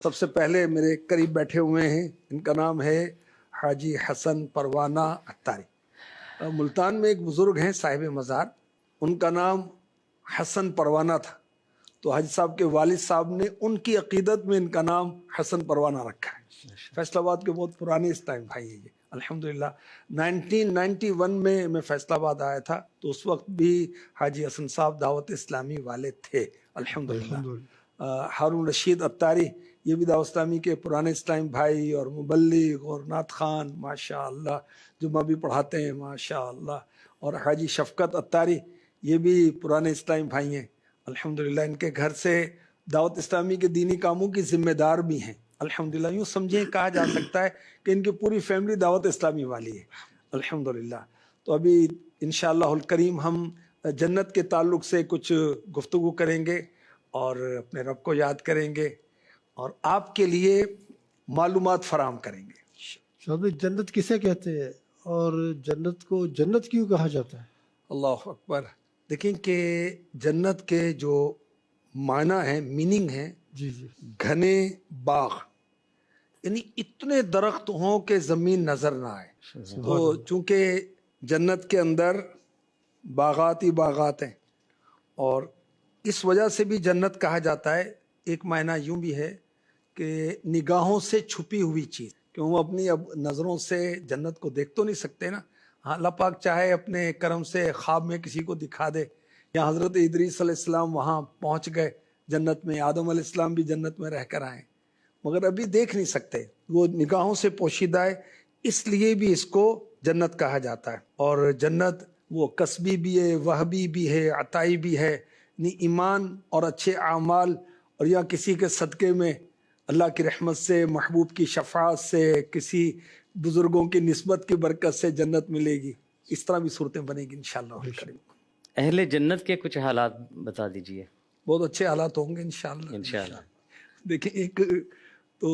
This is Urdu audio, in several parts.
سب سے پہلے میرے قریب بیٹھے ہوئے ہیں، ان کا نام ہے حاجی حسن پروانہ عطاری۔ ملتان میں ایک بزرگ ہیں صاحب مزار، ان کا نام حسن پروانہ تھا، تو حاجی صاحب کے والد صاحب نے ان کی عقیدت میں ان کا نام حسن پروانہ رکھا ہے۔ فیصل آباد کے بہت پرانے اس ٹائم بھائی ہیں یہ الحمدللہ۔ 1991 میں فیصل آباد آیا تھا، تو اس وقت بھی حاجی حسن صاحب دعوت اسلامی والے تھے الحمدللہ۔ ہارون رشید عطاری یہ بھی دعوت اسلامی کے پرانے اسلام بھائی اور مبلغ اور نعت خان ماشاء اللہ، جمعہ بھی پڑھاتے ہیں ماشاء اللہ۔ اور حاجی شفقت عطاری یہ بھی پرانے اسلام بھائی ہیں الحمدللہ۔ ان کے گھر سے دعوت اسلامی کے دینی کاموں کی ذمہ دار بھی ہیں الحمدللہ۔ یوں سمجھیں کہا جا سکتا ہے کہ ان کی پوری فیملی دعوت اسلامی والی ہے الحمدللہ۔ تو ابھی انشاءاللہ الکریم ہم جنت کے تعلق سے کچھ گفتگو کریں گے اور اپنے رب کو یاد کریں گے اور آپ کے لیے معلومات فراہم کریں گے۔ صاحب جنت کسے کہتے ہیں اور جنت کو جنت کیوں کہا جاتا ہے؟ اللہ اکبر۔ دیکھیں کہ جنت کے جو معنی ہیں، میننگ ہے، جی گھنے باغ، یعنی اتنے درخت ہوں کہ زمین نظر نہ آئے۔ تو چونکہ جنت کے اندر باغات ہی باغات ہیں اور اس وجہ سے بھی جنت کہا جاتا ہے۔ ایک معنی یوں بھی ہے کہ نگاہوں سے چھپی ہوئی چیز، کہ ہم اپنی اب نظروں سے جنت کو دیکھ تو نہیں سکتے نا، ہاں اللہ پاک چاہے اپنے کرم سے خواب میں کسی کو دکھا دے، یا حضرت ادریس علیہ السلام وہاں پہنچ گئے جنت میں، آدم علیہ السلام بھی جنت میں رہ کر آئے، مگر ابھی دیکھ نہیں سکتے، وہ نگاہوں سے پوشیدہ ہے، اس لیے بھی اس کو جنت کہا جاتا ہے۔ اور جنت وہ کسبی بھی ہے، وہبی بھی ہے، عطائی بھی ہے، یعنی ایمان اور اچھے اعمال اور یا کسی کے صدقے میں اللہ کی رحمت سے، محبوب کی شفاعت سے، کسی بزرگوں کی نسبت کی برکت سے جنت ملے گی، اس طرح بھی صورتیں بنے گی انشاءاللہ کریم۔ اہل جنت کے کچھ حالات بتا دیجئے۔ بہت اچھے حالات ہوں گے انشاءاللہ۔ انشاءاللہ۔ دیکھیں ایک تو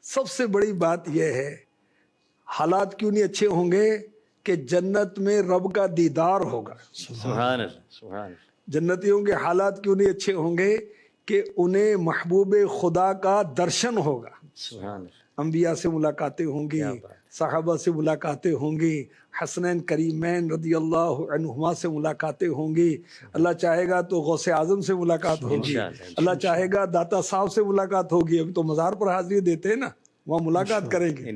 سب سے بڑی بات یہ ہے، حالات کیوں نہیں اچھے ہوں گے کہ جنت میں رب کا دیدار ہوگا۔ سبحان اللہ، سبحان اللہ۔ جنتیوں کے حالات کیوں نہیں اچھے ہوں گے کہ انہیں محبوب خدا کا درشن ہوگا۔ سبحان اللہ۔ انبیاء سے ملاقاتیں ہوں گی، صحابہ سے ملاقاتیں ہوں گی، حسنین کریمین رضی اللہ عنہما سے ملاقاتیں ہوں گی، اللہ چاہے گا تو غوث اعظم سے ملاقات ہوگی، اللہ چاہے گا داتا صاحب سے ملاقات ہوگی۔ ابھی تو مزار پر حاضری دیتے ہیں نا، وہاں ملاقات کریں گے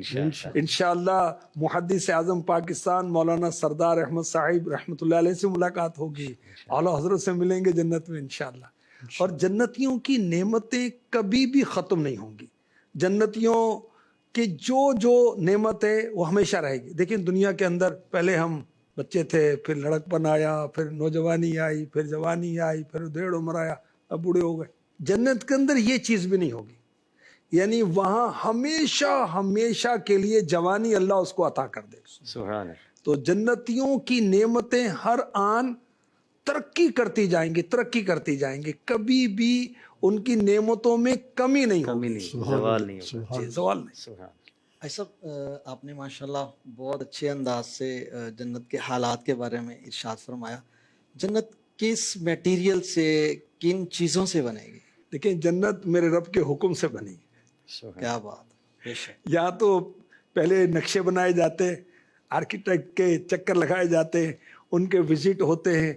انشاءاللہ۔ محدث اعظم پاکستان مولانا سردار احمد صاحب رحمۃ اللہ علیہ سے ملاقات ہوگی، اعلیٰ حضرت سے ملیں گے جنت میں انشاءاللہ۔ اور جنتیوں کی نعمتیں کبھی بھی ختم نہیں ہوں گی، جنتیوں کی جو نعمت ہے وہ ہمیشہ رہے گی۔ دیکھیں دنیا کے اندر پہلے ہم بچے تھے، پھر لڑک پن آیا، پھر نوجوانی آئی، پھر جوانی آئی، پھر ڈیڑھ عمر آیا، اب بوڑھے ہو گئے۔ جنت کے اندر یہ چیز بھی نہیں ہوگی، یعنی وہاں ہمیشہ کے لیے جوانی اللہ اس کو عطا کر دے گا۔ سبحان اللہ۔ تو جنتیوں کی نعمتیں ہر آن ترقی کرتی جائیں گی، کبھی بھی ان کی نعمتوں میں کمی نہیں ہوگی، زوال نہیں ہوگا۔ زوال نہیں۔ سبحان ایسا آپ نے ماشاءاللہ بہت اچھے انداز سے جنت کے حالات کے بارے میں ارشاد فرمایا۔ جنت کس میٹیریل سے، کن چیزوں سے بنے گی؟ دیکھیں جنت میرے رب کے حکم سے بنی، کیا بات، بے شک۔ یا تو پہلے نقشے بنائے جاتے، آرکیٹیکٹ کے چکر لگائے جاتے ہیں، ان کے وزٹ ہوتے ہیں،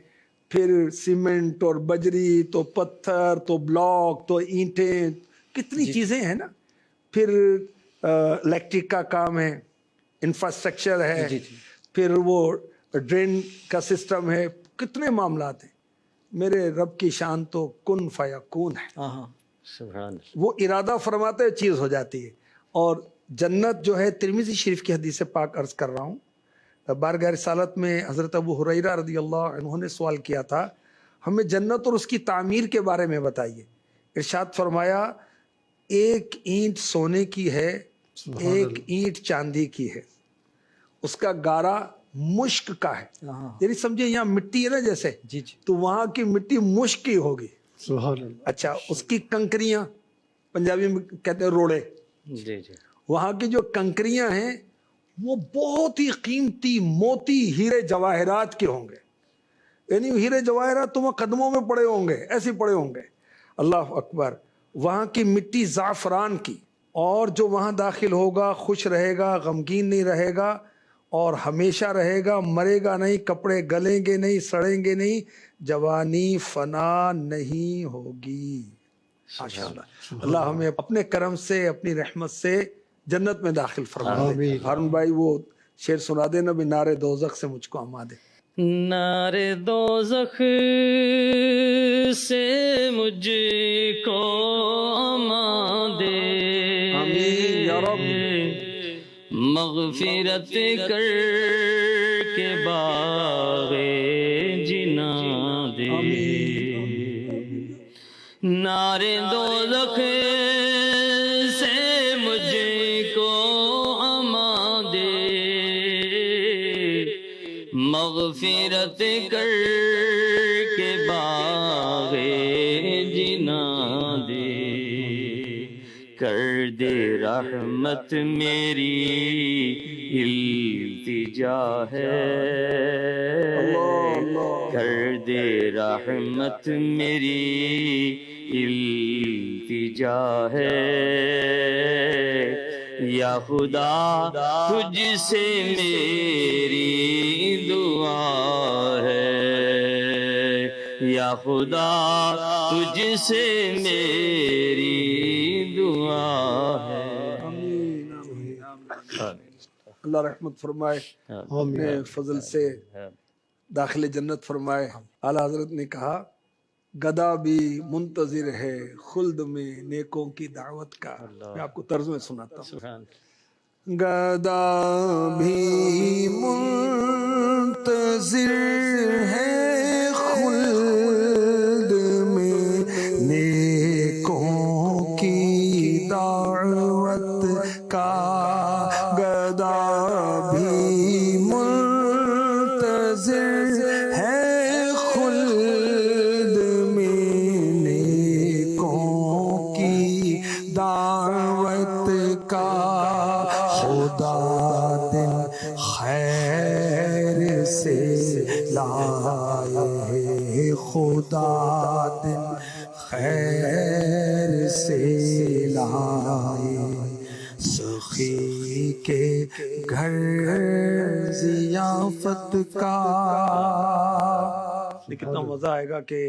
پھر سیمنٹ اور بجری تو پتھر تو بلاک تو اینٹیں، کتنی چیزیں ہیں نا، پھر الیکٹرک کا کام ہے، انفراسٹرکچر ہے، پھر وہ ڈرین کا سسٹم ہے، کتنے معاملات ہیں۔ میرے رب کی شان تو کن فیکون ہے، سبحان اللہ۔ وہ ارادہ فرماتے چیز ہو جاتی ہے۔ اور جنت جو ہے، ترمذی شریف کی حدیث پاک عرض کر رہا ہوں، بارگاہ رسالت میں حضرت ابو ہریرہ رضی اللہ عنہ نے سوال کیا تھا، ہمیں جنت اور اس کی تعمیر کے بارے میں بتائیے۔ ارشاد فرمایا، ایک اینٹ سونے کی ہے، ایک اینٹ چاندی کی ہے، اس کا گارا مشک کا ہے، یعنی سمجھے یہاں مٹی ہے نا جیسے، تو وہاں کی مٹی مشک کی ہوگی۔ سبحان اللہ۔ اچھا، اس کی کنکریاں، پنجابی میں کہتے ہیں روڑے، جی وہاں کی جو کنکریاں ہیں وہ بہت ہی قیمتی موتی ہیرے جواہرات کے ہوں گے، یعنی ہیرے جواہرات تمہیں قدموں میں پڑے ہوں گے، ایسے پڑے ہوں گے، اللہ اکبر۔ وہاں کی مٹی زعفران کی، اور جو وہاں داخل ہوگا خوش رہے گا، غمگین نہیں رہے گا، اور ہمیشہ رہے گا، مرے گا نہیں، کپڑے گلیں گے نہیں، سڑیں گے نہیں، جوانی فنا نہیں ہوگی۔ ماشاءاللہ، اللہ ہمیں اپنے کرم سے، اپنی رحمت سے جنت میں داخل فرما دے۔ آمین۔ ہارون بھائی وہ شعر سنا دے نا بھی، نارے دوزخ سے مجھ کو اما دے۔ نارے دوزخ سے مجھ کو اما دے، آمین یا رب۔ مغفرت کر کے باغ جنا دے، نارے دوزخ سے مجھ کو اما دے، مغفرت کر کے باغ جنا دے، کر دے رحمت میری التجا ہے، کر دے رحمت میری التجا ہے، یا خدا تجھ سے میری دعا ہے، یا خدا تجھ سے میری دعا ہے۔ آمین آمین آمین۔ اللہ رحمت فرمائے، اپنے فضل سے داخل جنت فرمائے۔ اعلیٰ حضرت نے کہا گدا بھی منتظر ہے خلد میں نیکوں کی دعوت کا۔ میں آپ کو طرز میں سناتا ہوں۔ سبحان گدا بھی منتظر ہے خلد میں نیکوں کی دعوت کا، گدا بھی منتظر ہے خلد میں نیکوں کی دعوت کا، خدا دل خیر سے لائے، خدا دل خیر سے لائے، سخی کے گھر ضیافت کا۔ کتنا مزہ آئے گا کہ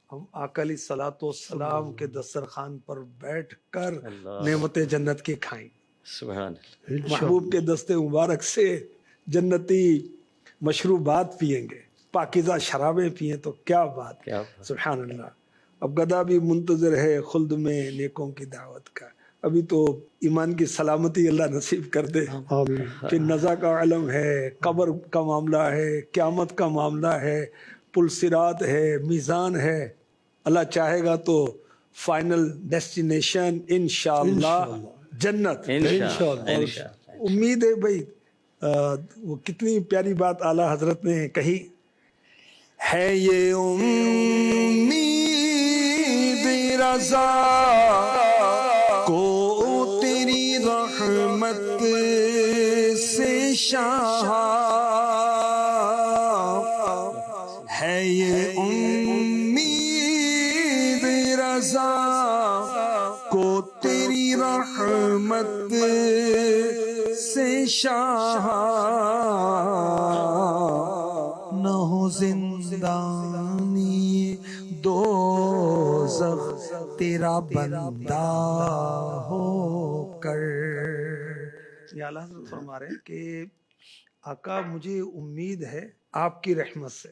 ہم آقا علیہ الصلوۃ والسلام کے دسترخوان پر بیٹھ کر نعمت جنت کی کھائیں، سبحان محبوب کے دست مبارک سے جنتی مشروبات پیئیں گے، پاکیزہ شرابیں پئیں تو کیا بات، کیا بات۔ سبحان اللہ۔ اب گدا بھی منتظر ہے خلد میں نیکوں کی دعوت کا۔ ابھی تو ایمان کی سلامتی اللہ نصیب کر دے، آمین۔ پھر نزا کا علم ہے، قبر کا معاملہ ہے، قیامت کا معاملہ ہے، پل صراط ہے، میزان ہے۔ اللہ چاہے گا تو فائنل ڈیسٹینیشن انشاءاللہ جنت۔ انشاءاللہ امید ہے بھائی، وہ کتنی پیاری بات اعلیٰ حضرت نے کہی ہے، یہ امید رضا کو تیری رحمت سے شاہ، ہے یہ امید رضا کو تیری رحمت سے شاہ، نہ ہو زندانی دوزخ تیرا بندہ ہو کر۔ یہ اعلیٰ حضرت فرما رہے ہیں کہ آقا مجھے امید ہے آپ کی رحمت سے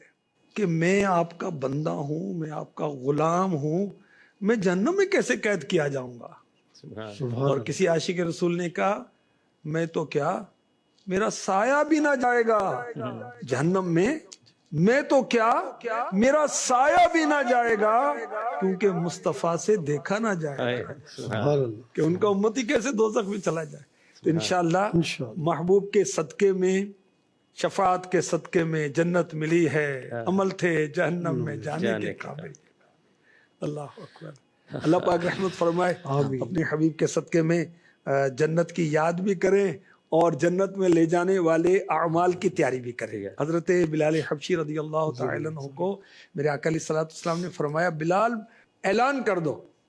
کہ میں آپ کا بندہ ہوں، میں آپ کا غلام ہوں، میں جہنم میں کیسے قید کیا جاؤں گا۔ اور کسی عاشق رسول نے کہا میں تو کیا، میرا سایہ بھی نہ جائے گا جہنم میں تو کیا، میرا سایہ بھی نہ جائے گا، کیونکہ مصطفیٰ سے دیکھا نہ جائے گا، سبحان اللہ۔ کہ ان کا امتی کیسے دوزخ میں چلا جائے۔ تو انشاءاللہ محبوب کے صدقے میں، شفاعت کے صدقے میں جنت ملی ہے، عمل تھے جہنم میں جانے کے قابل۔ اللہ اکبر۔ اللہ پاک رحمت فرمائے، اپنے حبیب کے صدقے میں جنت کی یاد بھی کریں اور جنت میں لے جانے والے اعمال کی تیاری بھی کریں۔ حضرت بلال حبشی رضی اللہ تعالی عنہ کو میرے آقا علیہ الصلوۃ والسلام نے فرمایا بلال اعلان کر دو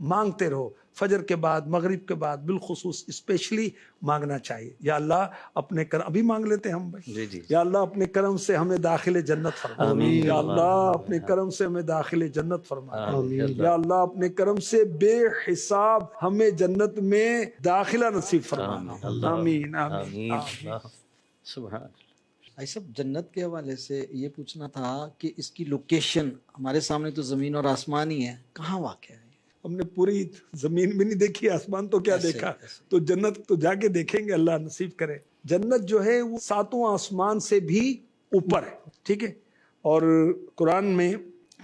مانگتے رہو فجر کے بعد مغرب کے بعد بالخصوص اسپیشلی مانگنا چاہیے. یا اللہ اپنے کرم ابھی مانگ لیتے ہیں ہم بھائی. جی جی یا اللہ اپنے کرم سے ہمیں داخل جنت فرما. آمین. یا اللہ اپنے کرم سے ہمیں داخل جنت فرما. آمین. یا اللہ اپنے کرم سے بے حساب ہمیں جنت میں داخلہ نصیب فرما. آمین آمین. آمین. سبحان. بھائی صاحب جنت کے حوالے سے یہ پوچھنا تھا کہ اس کی لوکیشن ہمارے سامنے تو زمین اور آسمان ہی ہے، کہاں واقع ہے؟ ہم نے پوری زمین بھی نہیں دیکھی، آسمان تو کیا دیکھا. تو جنت تو جا کے دیکھیں گے، اللہ نصیب کرے. جنت جو ہے وہ 7 آسمان سے بھی اوپر ہے. ٹھیک ہے. اور قرآن میں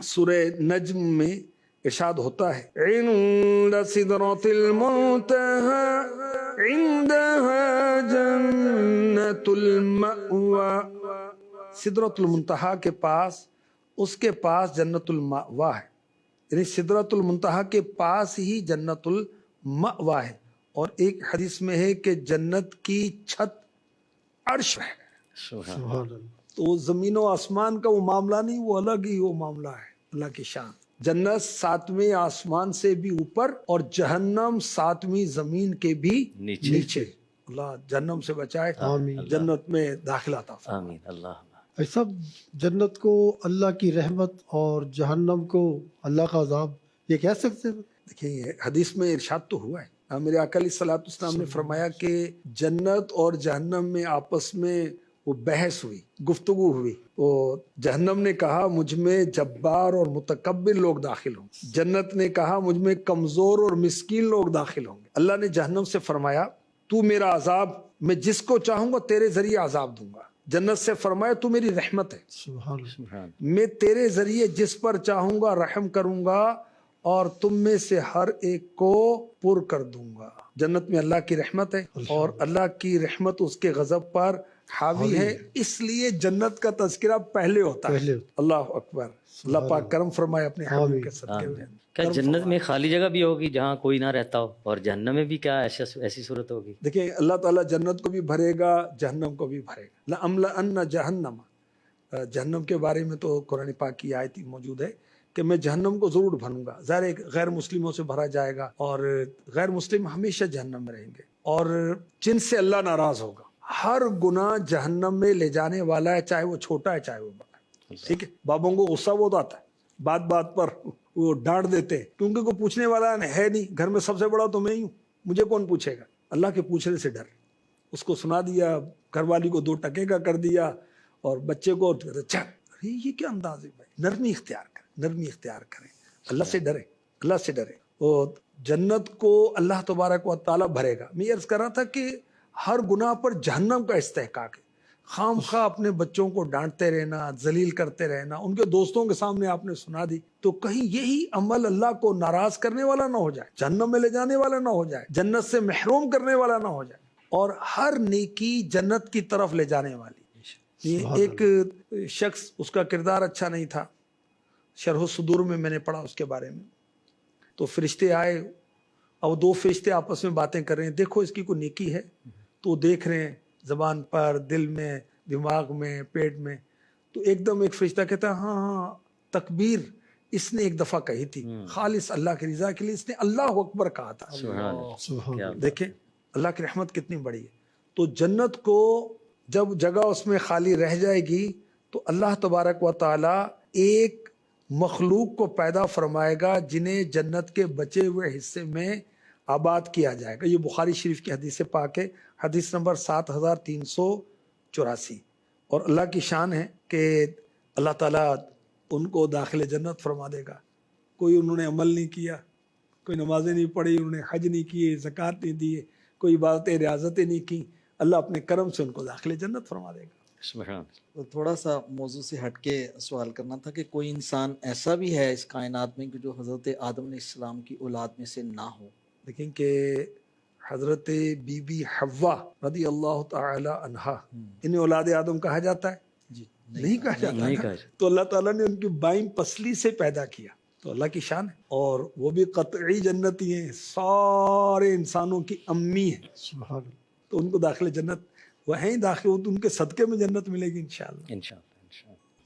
سورہ نجم میں ارشاد ہوتا ہے عند سدرۃ المنتہی عندها جنت المأوی. سدرۃ المنتہا کے پاس، اس کے پاس جنت المأوی ہے. یعنی سدرۃ المنتہا کے پاس ہی جنت المأوی ہے. اور ایک حدیث میں ہے کہ جنت کی چھت عرش ہے. سبحان. سبحان اللہ. تو زمین و آسمان کا وہ معاملہ نہیں، وہ الگ ہی وہ معاملہ ہے. اللہ کی شان. جنت 7ویں آسمان سے بھی اوپر اور جہنم 7ویں زمین کے بھی نیچے. اللہ جہنم سے بچائے، آمین. جنت میں داخلہ عطا فرمائے. آمین. اللہ. ایسا جنت کو اللہ کی رحمت اور جہنم کو اللہ کا عذاب، یہ کہہ سکتے ہیں؟ دیکھیں یہ حدیث میں ارشاد تو ہوا ہے. میرے آقا علیہ الصلوۃ والسلام نے فرمایا کہ جنت اور جہنم میں آپس میں وہ بحث ہوئی، گفتگو ہوئی. وہ جہنم نے کہا مجھ میں جبار اور متکبر لوگ داخل ہوں. جنت نے کہا مجھ میں کمزور اور مسکین لوگ داخل ہوں گے. اللہ نے جہنم سے فرمایا تو میرا عذاب میں جس کو چاہوں گا تیرے ذریعے عذاب دوں گا. جنت سے فرمایا تو میری رحمت ہے، سبحان اللہ. سبحان. میں تیرے ذریعے جس پر چاہوں گا رحم کروں گا اور تم میں سے ہر ایک کو پر کر دوں گا. جنت میں اللہ کی رحمت ہے اور اللہ کی رحمت اس کے غضب پر حاوی ہے، اس لیے جنت کا تذکرہ پہلے ہوتا ہے. اللہ اکبر. اللہ پاک کرم فرمائے اپنے حبیب کے صدقے میں. کیا جنت میں خالی جگہ بھی ہوگی جہاں کوئی نہ رہتا ہو، اور جہنم میں بھی کیا ایسی صورت ہوگی؟ دیکھیں اللہ تعالیٰ جنت کو بھی بھرے گا، جہنم کو بھی بھرے گا. لَأَمْلَأَنَّ جہنم. جہنم کے بارے میں تو قرآن پاک کی آیت موجود ہے کہ میں جہنم کو ضرور بھروں گا. ظاہر غیر مسلموں سے بھرا جائے گا اور غیر مسلم ہمیشہ جہنم میں رہیں گے. اور جن سے اللہ ناراض ہوگا، ہر گناہ جہنم میں لے جانے والا ہے، چاہے وہ چھوٹا ہے چاہے وہ بڑا ہے. ٹھیک ہے. بابوں کو غصہ بہت آتا ہے، بات بات پر وہ ڈانٹ دیتے ہیں کیونکہ کوئی پوچھنے والا ہے نہیں. گھر میں سب سے بڑا تو میں ہی ہوں، مجھے کون پوچھے گا. اللہ کے پوچھنے سے ڈر. اس کو سنا دیا، گھر والی کو 2 ٹکے کا کر دیا اور بچے کو اچھا. یہ کیا انداز ہے بھائی. نرمی اختیار کریں، نرمی اختیار کریں. اللہ سے ڈریں، اللہ سے ڈریں. اور جنت کو اللہ تبارک و تعالیٰ بھرے گا. میں عرض کر رہا تھا کہ ہر گناہ پر جہنم کا استحقاق ہے. خام خواہ اپنے بچوں کو ڈانٹتے رہنا، ذلیل کرتے رہنا، ان کے دوستوں کے سامنے آپ نے سنا دی تو کہیں یہی عمل اللہ کو ناراض کرنے والا نہ ہو جائے، جہنم میں لے جانے والا نہ ہو جائے، جنت سے محروم کرنے والا نہ ہو جائے. اور ہر نیکی جنت کی طرف لے جانے والی. یہ ایک شخص، اس کا کردار اچھا نہیں تھا. شرح الصدور میں نے پڑھا اس کے بارے میں. تو فرشتے آئے، اب 2 فرشتے آپس میں باتیں کر رہے ہیں. دیکھو اس کی کوئی نیکی ہے؟ تو دیکھ رہے ہیں زبان پر، دل میں، دماغ میں، پیٹ میں. تو ایک دم ایک فرشتہ کہتا ہے ہاں تکبیر اس نے ایک دفعہ کہی تھی، خالص اللہ کی رضا کے لیے اس نے اللہ اکبر کہا تھا. دیکھیں اللہ کی رحمت کتنی بڑی ہے. تو جنت کو جب جگہ اس میں خالی رہ جائے گی تو اللہ تبارک و تعالی ایک مخلوق کو پیدا فرمائے گا جنہیں جنت کے بچے ہوئے حصے میں آباد کیا جائے گا. یہ بخاری شریف کی حدیث پاک ہے، حدیث نمبر 7384. اور اللہ کی شان ہے کہ اللہ تعالیٰ ان کو داخل جنت فرما دے گا. کوئی انہوں نے عمل نہیں کیا، کوئی نمازیں نہیں پڑھی، انہوں نے حج نہیں کیے، زکوٰۃ نہیں دیے، کوئی عبادتیں ریاضتیں نہیں کی، اللہ اپنے کرم سے ان کو داخل جنت فرما دے گا. سبحان. تو تھوڑا سا موضوع سے ہٹ کے سوال کرنا تھا کہ کوئی انسان ایسا بھی ہے اس کائنات میں کہ جو حضرت آدم علیہ السلام کی اولاد میں سے نہ ہو؟ دیکھیں کہ حضرت بی بی حوا رضی اللہ تعالی عنہا، انہیں اولاد آدم کہا جاتا ہے؟ جی نہیں کہا جاتا نہیں نا. کہا جاتا. تو اللہ تعالیٰ نے ان کی بائیں پسلی سے پیدا کیا. تو اللہ کی شان ہے. اور وہ بھی قطعی جنتی ہیں، سارے انسانوں کی امی ہیں. سبحان اللہ. تو ان کو داخل جنت وہ ہیں داخل، ان کے صدقے میں جنت ملے گی انشاءاللہ. انشاءاللہ.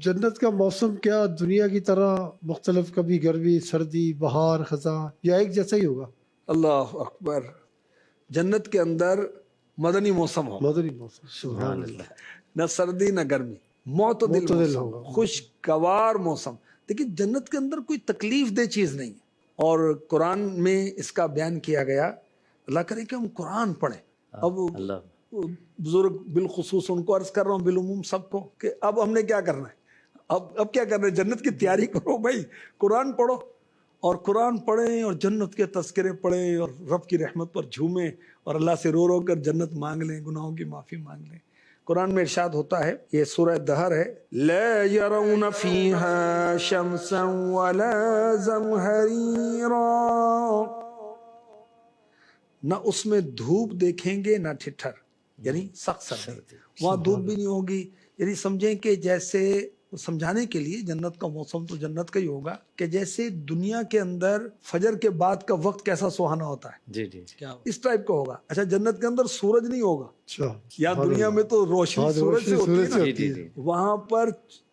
جنت کا موسم کیا دنیا کی طرح مختلف، کبھی گرمی سردی بہار خزاں، یا ایک جیسا ہی ہوگا؟ اللہ اکبر. جنت کے اندر مدنی موسم ہوگا، مدنی موسم، سبحان اللہ. نہ سردی نہ گرمی، معتدل معتدل موسم، ہوگا. خوشگوار موسم. دیکھیے جنت کے اندر کوئی تکلیف دہ چیز نہیں ہے، اور قرآن میں اس کا بیان کیا گیا. اللہ کرے کہ ہم قرآن پڑھیں. اب اللہ بزرگ بالخصوص ان کو عرض کر رہا ہوں، بالعموم سب کو، کہ اب ہم نے کیا کرنا ہے، اب کیا کرنا ہے، جنت کی تیاری کرو بھائی، قرآن پڑھو، اور قرآن پڑھیں اور جنت کے تذکرے پڑھیں اور رب کی رحمت پر جھومیں اور اللہ سے رو رو کر جنت مانگ لیں، گناہوں کی معافی مانگ لیں. قرآن میں ارشاد ہوتا ہے، یہ سورہ دہر ہے، لا يرون فيها شمسا ولا زمهريرا، نہ اس میں دھوپ دیکھیں گے نہ ٹھٹھر، یعنی سخت سردی، وہاں دھوپ بھی نہیں ہوگی. یعنی سمجھیں کہ جیسے، سمجھانے کے لیے جنت کا موسم تو جنت کا ہی ہوگا، کہ جیسے دنیا کے اندر فجر کے بعد کا وقت کیسا سہانا ہوتا ہے، جی جی کیا اس ٹائپ کا ہوگا. اچھا جنت کے اندر سورج نہیں ہوگا، اچھا، یا دنیا میں تو روشنی سورج سے ہوتی ہے نا، جی جی جی وہاں پر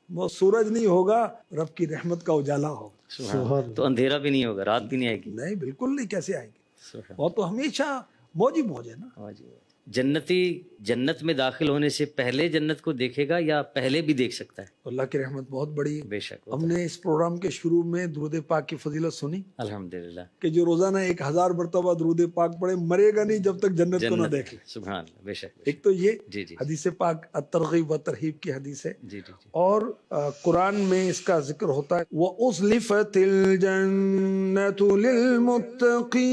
وہ سورج نہیں ہوگا، رب کی رحمت کا اجالا ہوگا. سبحان. تو اندھیرا بھی نہیں ہوگا، رات بھی نہیں آئے گی. نہیں بالکل نہیں، کیسے آئے گی، سبحان. وہ تو ہمیشہ موج ہی موج ہے نا. واہ جی واہ. جنتی جنت میں داخل ہونے سے پہلے جنت کو دیکھے گا یا پہلے بھی دیکھ سکتا ہے؟ اللہ کی رحمت بہت بڑی ہے. بے شک. ہم نے اس پروگرام کے شروع میں درود پاک کی فضیلت سنی، الحمدللہ. کہ جو روزانہ 1000 مرتبہ درود پاک پڑھے مرے گا نہیں جب تک جنت کو نہ دیکھے. سبحان اللہ. بے شک. ایک تو یہ جی جی حدیث پاک الترغیب و ترہیب کی حدیث ہے، جی جی جی. اور قرآن میں اس کا ذکر ہوتا ہے، وَأُزْلِفَتِ الْجَنَّةُ لِلْمُتَّقِينَ.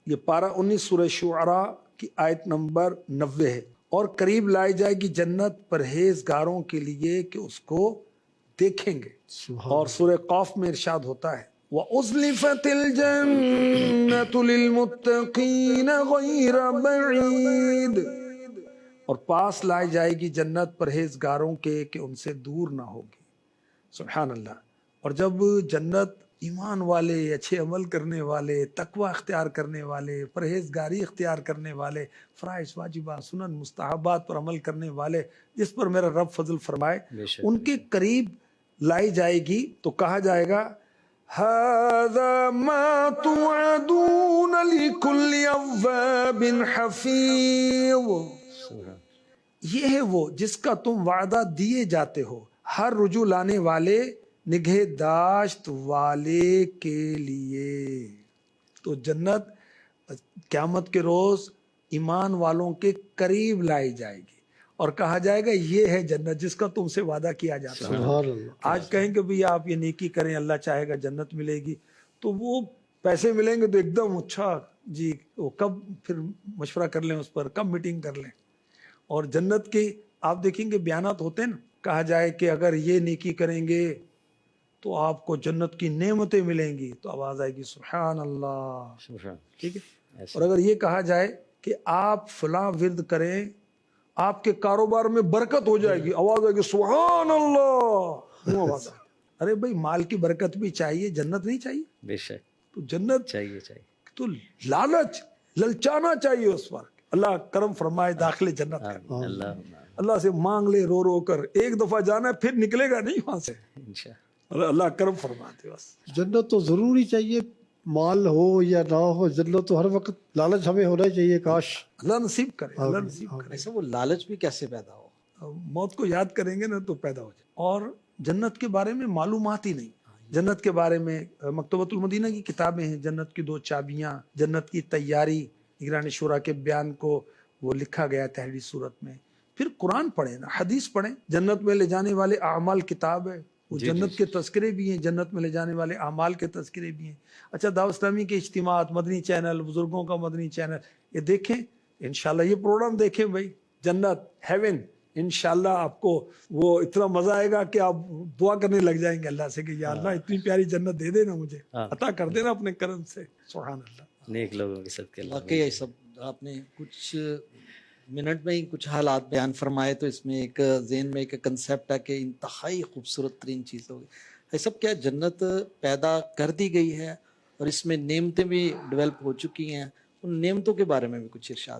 یہ پارہ 19 سورہ شعراء کی آیت نمبر 90 ہے. اور قریب لائی جائے گی جنت پرہیزگاروں کے لیے کہ اس کو دیکھیں گے. اور سورہ قاف میں ارشاد ہوتا ہے، وَأُزْلِفَتِ الْجَنَّةُ لِلْمُتَّقِينَ غَيْرَ بَعِيدٍ، اور پاس لائی جائے گی جنت پرہیزگاروں کے کہ ان سے دور نہ ہوگی. سبحان اللہ. اور جب جنت ایمان والے، اچھے عمل کرنے والے، تقوی اختیار کرنے والے، پرہیزگاری اختیار کرنے والے، فرائض واجبات سنن مستحبات پر عمل کرنے والے، جس پر میرا رب فضل فرمائے، بے شک. ان کے قریب لائی جائے گی تو کہا جائے گا، هذا ما توعدون لكل اواب حفیظ. سبحان. یہ ہے وہ جس کا تم وعدہ دیے جاتے ہو ہر رجوع لانے والے، نگہداشت والے کے لیے. تو جنت قیامت کے روز ایمان والوں کے قریب لائی جائے گی اور کہا جائے گا یہ ہے جنت جس کا تم سے وعدہ کیا جاتا ہے. سبحان اللہ. آج کہیں کہ بھی آپ یہ نیکی کریں اللہ چاہے گا جنت ملے گی، تو وہ پیسے ملیں گے تو ایک دم اچھا جی، وہ کب پھر مشورہ کر لیں اس پر، کب میٹنگ کر لیں. اور جنت کے آپ دیکھیں گے بیانات ہوتے ہیں نا، کہا جائے کہ اگر یہ نیکی کریں گے تو آپ کو جنت کی نعمتیں ملیں گی، تو آواز آئے گی سبحان اللہ. سبحان. ٹھیک ہے. ایسا. اور اگر یہ کہا جائے کہ آپ فلاں ورد کریں آپ کے کاروبار میں برکت ہو جائے گی، آواز آئے گی سبحان اللہ. وہ آواز آئے گی. ارے بھائی مال کی برکت بھی چاہیے، جنت نہیں چاہیے؟ بے شک. تو جنت چاہیے چاہیے. تو لالچ للچانا چاہیے اس پر. اللہ کرم فرمائے داخل جنت کر. آمین. اللہ اللہ سے مانگ لے رو رو کر، ایک دفعہ جانا ہے پھر نکلے گا نہیں وہاں سے. انشاءاللہ. اللہ کرم فرماتے بس. جنت تو ضروری چاہیے، مال ہو یا نہ ہو، جنت تو ہر وقت لالچ ہمیں ہونا چاہیے. کاش اللہ نصیب کرے، اللہ نصیب کرے. ایسا وہ لالچ بھی کیسے پیدا ہو؟ موت کو یاد کریں گے نا تو پیدا ہو جائے. اور جنت کے بارے میں معلومات ہی نہیں. جنت کے بارے میں مکتبۃ المدینہ کی کتابیں ہیں، جنت کی 2 چابیاں، جنت کی تیاری، نگران شورا کے بیان کو وہ لکھا گیا تحریری صورت میں. پھر قرآن پڑھیں نا، حدیث پڑھیں. جنت میں لے جانے والے اعمال کتاب ہے، وہ جنت کے تذکرے بھی ہیں، جنت میں لے جانے والے اعمال کے تذکرے بھی ہیں. اچھا دعوت اسلامی کے اجتماعات، مدنی چینل، بزرگوں کا مدنی چینل، یہ دیکھیں انشاءاللہ، یہ پروگرام دیکھیں بھائی. جنت ہیون انشاءاللہ آپ کو وہ اتنا مزہ آئے گا کہ آپ دعا کرنے لگ جائیں گے اللہ سے کہ یا اللہ اتنی پیاری جنت دے دینا، مجھے عطا کر دینا اپنے کرم سے. سبحان اللہ. نیک لوگوں کے صدقے. واقعی یہ سب آپ نے کچھ منٹ میں ہی کچھ حالات بیان فرمائے، تو اس میں ایک ذہن میں ایک کنسیپٹ ہے کہ انتہائی خوبصورت ترین چیز ہوگی. یہ سب کیا جنت پیدا کر دی گئی ہے اور اس میں نعمتیں بھی ڈیولپ ہو چکی ہیں، ان نعمتوں کے بارے میں بھی کچھ ارشاد.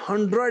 100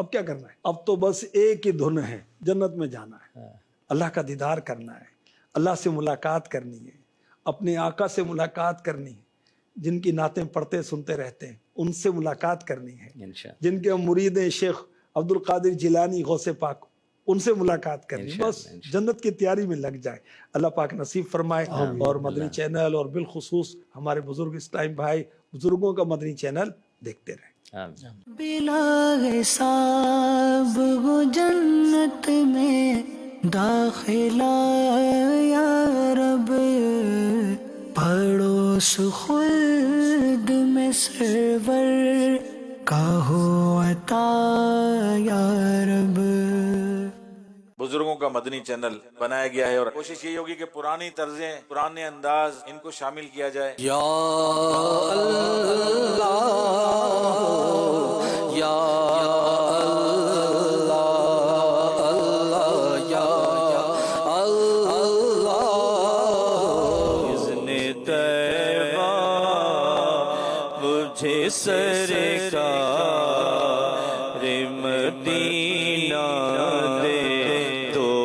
اب کیا کرنا ہے؟ اب تو بس ایک ہی دھن ہے، جنت میں جانا ہے، اللہ کا دیدار کرنا ہے، اللہ سے ملاقات کرنی ہے، اپنے آقا سے ملاقات کرنی ہے، جن کی نعتیں پڑھتے سنتے رہتے ہیں ان سے ملاقات کرنی ہے، انشاءاللہ جن کے مرید ہیں شیخ عبد القادر جیلانی غوث پاک، ان سے ملاقات کرنی، بس جنت کی تیاری میں لگ جائے۔ اللہ پاک نصیب فرمائے، اور مدنی چینل اور بالخصوص ہمارے بزرگ اسلام بھائی بزرگوں کا مدنی چینل دیکھتے رہیں۔ آمین۔ بلا حساب ہو جنت میں داخلہ یا رب، پڑوس خلد میں سرور کا ہو عطا یا رب۔ بزرگوں کا مدنی چینل بنایا گیا ہے اور کوشش یہی ہوگی کہ پرانی طرزیں، پرانے انداز ان کو شامل کیا جائے۔ یا اللہ یا اللہ اللہ یا اللہ، اذن طیبہ مجھے سرکار مدینہ دے دو۔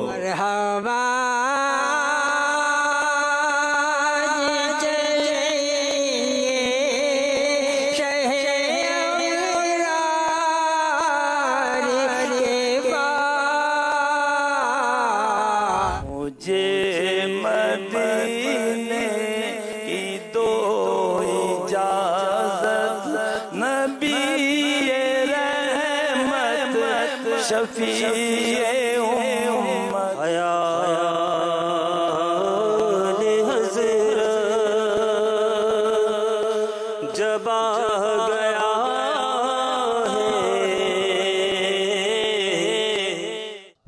مرحبا شفیع امت حیال حضرت جب آ گیا ہے۔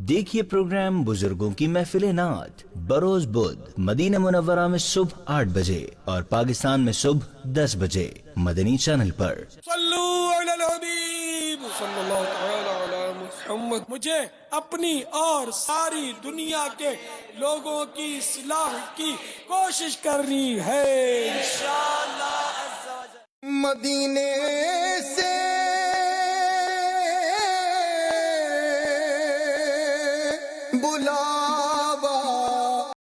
دیکھیے پروگرام بزرگوں کی محفل نعت بروز بدھ مدینہ منورہ میں صبح 8 بجے اور پاکستان میں صبح 10 بجے مدنی چینل پر۔ صلو علی الحبیب صلی اللہ تعالی علی محمد۔ مجھے اپنی اور ساری دنیا کے لوگوں کی اصلاح کی کوشش کرنی ہے انشاءاللہ عز و جل۔ مدینے سے بلاوا